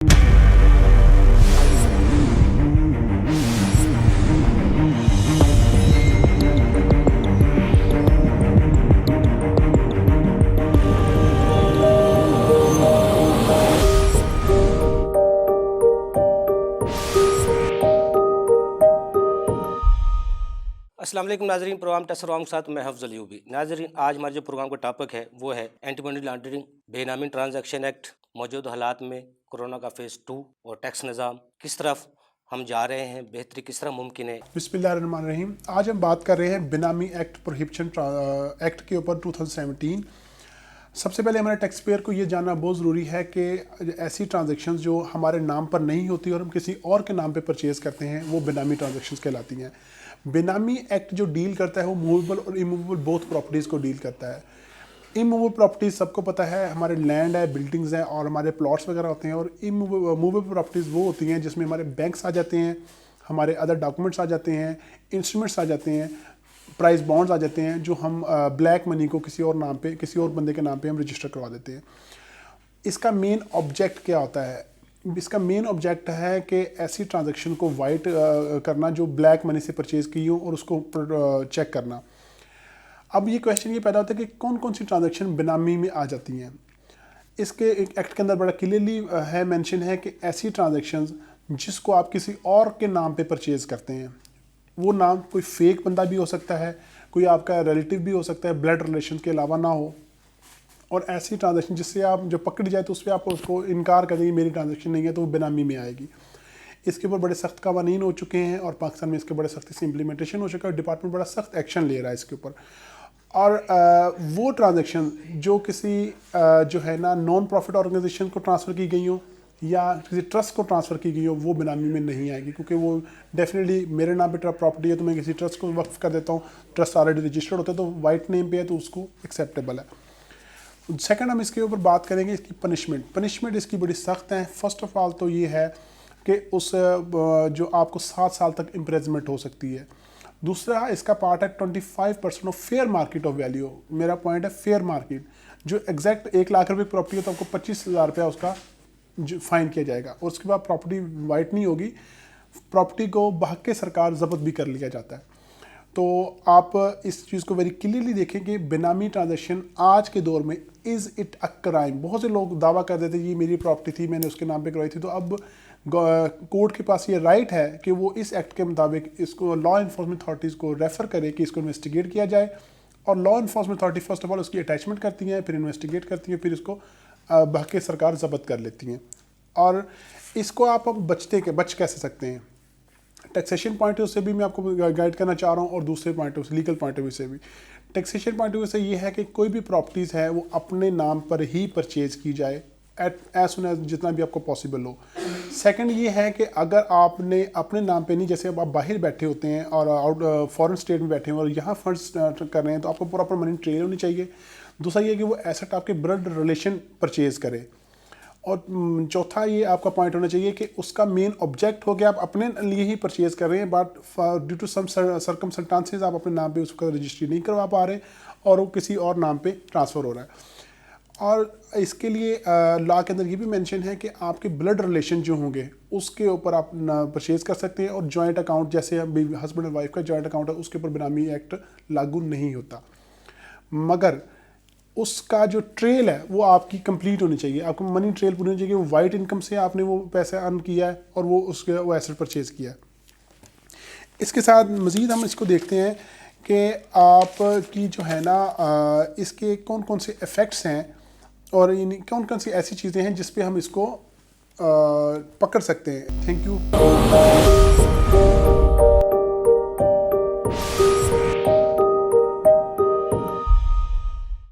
अस्सलाम वालेकुम नाजरीन, प्रोग्राम टेस्ट के साथ मैं हफ्ज़ अयूबी। नाजरीन, आज हमारे जो प्रोग्राम का टॉपिक है वो है एंटी मनी लॉन्ड्रिंग, बेनामी ट्रांजैक्शन एक्ट, मौजूदा हालात में कोरोना का फेज़ 2 और टैक्स निज़ाम किस तरफ हम जा रहे हैं, बेहतरी किस तरह मुमकिन है। बिस्मिल्लाहिर्रहमानिर्रहीम। आज हम बात कर रहे हैं बेनामी एक्ट प्रोहिबिशन एक्ट के ऊपर 2017। सबसे पहले हमारे टैक्स पेयर को ये जानना बहुत ज़रूरी है कि ऐसी ट्रांजैक्शंस जो हमारे नाम पर नहीं होती और हम किसी और के नाम पे परचेज़ करते हैं वो बेनामी ट्रांजैक्शंस कहलाती हैं। बेनामी एक्ट जो डील करता है वो मूवेबल और इमूवेबल बोथ प्रॉपर्टीज़ को डील करता है। इमूवेबल प्रॉपर्टीज़ सबको पता है, हमारे लैंड है, बिल्डिंग्स हैं और हमारे प्लॉट्स वगैरह होते हैं। और मूवेबल प्रॉपर्टीज़ वो होती हैं जिसमें हमारे बैंक्स आ जाते हैं, हमारे अदर डॉक्यूमेंट्स आ जाते हैं, इंस्ट्रूमेंट्स आ जाते हैं, प्राइस बॉन्ड्स आ जाते हैं, जो हम ब्लैक मनी को किसी और नाम पे, किसी और बंदे के नाम पे हम रजिस्टर करवा देते हैं। इसका मेन ऑब्जेक्ट क्या होता है? इसका मेन ऑब्जेक्ट है कि ऐसी ट्रांजैक्शन को वाइट करना जो ब्लैक मनी से परचेज की हो और उसको चेक करना। अब ये क्वेश्चन ये पैदा होता है कि कौन कौन सी ट्रांजैक्शन बेनामी में आ जाती हैं। इसके एक एक्ट के अंदर बड़ा क्लियरली है मेंशन है कि ऐसी ट्रांजैक्शंस जिसको आप किसी और के नाम पे परचेज करते हैं, वो नाम कोई फेक बंदा भी हो सकता है, कोई आपका रिलेटिव भी हो सकता है, ब्लड रिलेशन के अलावा ना हो। और ऐसी ट्रांजैक्शन जिससे आप जो पकड़ी जाए तो उस पर आप उसको इनकार कर देंगे मेरी ट्रांजैक्शन नहीं है, तो वो बेनामी में आएगी। इसके ऊपर बड़े सख्त कवानीन हो चुके हैं और पाकिस्तान में इसके बड़े सख्ती से इम्प्लीमेंटेशन हो चुका है। डिपार्टमेंट बड़ा सख्त एक्शन ले रहा है इसके ऊपर। और वो ट्रांजैक्शन जो किसी जो है ना नॉन प्रॉफिट ऑर्गेनाइजेशन को ट्रांसफ़र की गई हो या किसी ट्रस्ट को ट्रांसफ़र की गई हो वो बेनामी में नहीं आएगी, क्योंकि वो डेफिनेटली मेरे नाम पे प्रॉपर्टी है तो मैं किसी ट्रस्ट को वक्फ कर देता हूँ, ट्रस्ट ऑलरेडी रजिस्टर्ड होता है तो वाइट नेम पे है तो उसको एक्सेप्टेबल है। सेकंड हम इसके ऊपर बात करेंगे इसकी पनिशमेंट इसकी बड़ी सख्त है। फर्स्ट ऑफ ऑल तो ये है कि उस जो आपको 7 साल तक इम्प्रेजमेंट हो सकती है। दूसरा इसका पार्ट है 25% of fair market of value. मेरा पॉइंट है फेयर मार्केट, जो एग्जैक्ट 1 लाख रुपये प्रॉपर्टी है तो आपको 25,000 रुपया उसका फाइन किया जाएगा और उसके बाद प्रॉपर्टी वाइट नहीं होगी, प्रॉपर्टी को बहक के सरकार जब्त भी कर लिया जाता है। तो आप इस चीज़ को वेरी क्लियरली देखें कि बेनामी ट्रांजैक्शन आज के दौर में इज़ इट अ क्राइम। बहुत से लोग दावा कर देते हैं ये मेरी प्रॉपर्टी थी, मैंने उसके नाम पे करवाई थी। तो अब कोर्ट के पास ये राइट है कि वो इस एक्ट के मुताबिक इसको लॉ इन्फोर्समेंट अथॉरिटीज़ को रेफ़र करे कि इसको इन्वेस्टिगेट किया जाए। और law enforcement authority first of all उसकी अटैचमेंट करती हैं, फिर इन्वेस्टिगेट करती हैं, फिर इसको बहक सरकार जब्त कर लेती हैं। और इसको आप बच कैसे सकते हैं? टैक्सेशन पॉइंट ऑफ व्यू से भी मैं आपको गाइड करना चाह रहा हूँ और दूसरे point of legal point of view से भी। टैक्सेशन पॉइंट ऑफ व्यू से ये है कि कोई भी प्रॉपर्टीज़ है वो अपने नाम पर ही परचेज की जाए एज सुन एज जितना भी आपको पॉसिबल हो। सेकंड ये है कि अगर आपने अपने नाम पे नहीं, जैसे अब आप बाहर बैठे होते हैं और आउट फॉरेन स्टेट में बैठे हैं और यहाँ फंड्स कर रहे हैं तो आपको प्रॉपर मनी ट्रेल होनी चाहिए। दूसरा ये कि वो एसेट आपके ब्लड रिलेशन परचेज करे। और चौथा ये आपका पॉइंट होना चाहिए कि उसका मेन ऑब्जेक्ट हो गया आप अपने लिए ही परचेज कर रहे हैं, but due to some circumstances आप अपने नाम पे उसका रजिस्ट्री नहीं करवा पा रहे और वो किसी और नाम पे ट्रांसफ़र हो रहा है। और इसके लिए लॉ के अंदर ये भी मेंशन है कि आपके ब्लड रिलेशन जो होंगे उसके ऊपर आप परचेज कर सकते हैं। और जॉइंट अकाउंट जैसे हस्बैंड और वाइफ का जॉइंट अकाउंट है उसके ऊपर बेनामी एक्ट लागू नहीं होता, मगर उसका जो ट्रेल है वो आपकी कंप्लीट होनी चाहिए। आपको मनी ट्रेल पूरी होनी चाहिए, वो वाइट इनकम से आपने वो पैसा अर्न किया है और वो एसेट परचेज किया है। इसके साथ मज़ीद हम इसको देखते हैं कि आपकी जो है ना इसके कौन कौन से इफ़ेक्ट्स हैं और कौन कौन सी ऐसी चीज़ें हैं जिस पे हम इसको पकड़ सकते हैं। Thank you.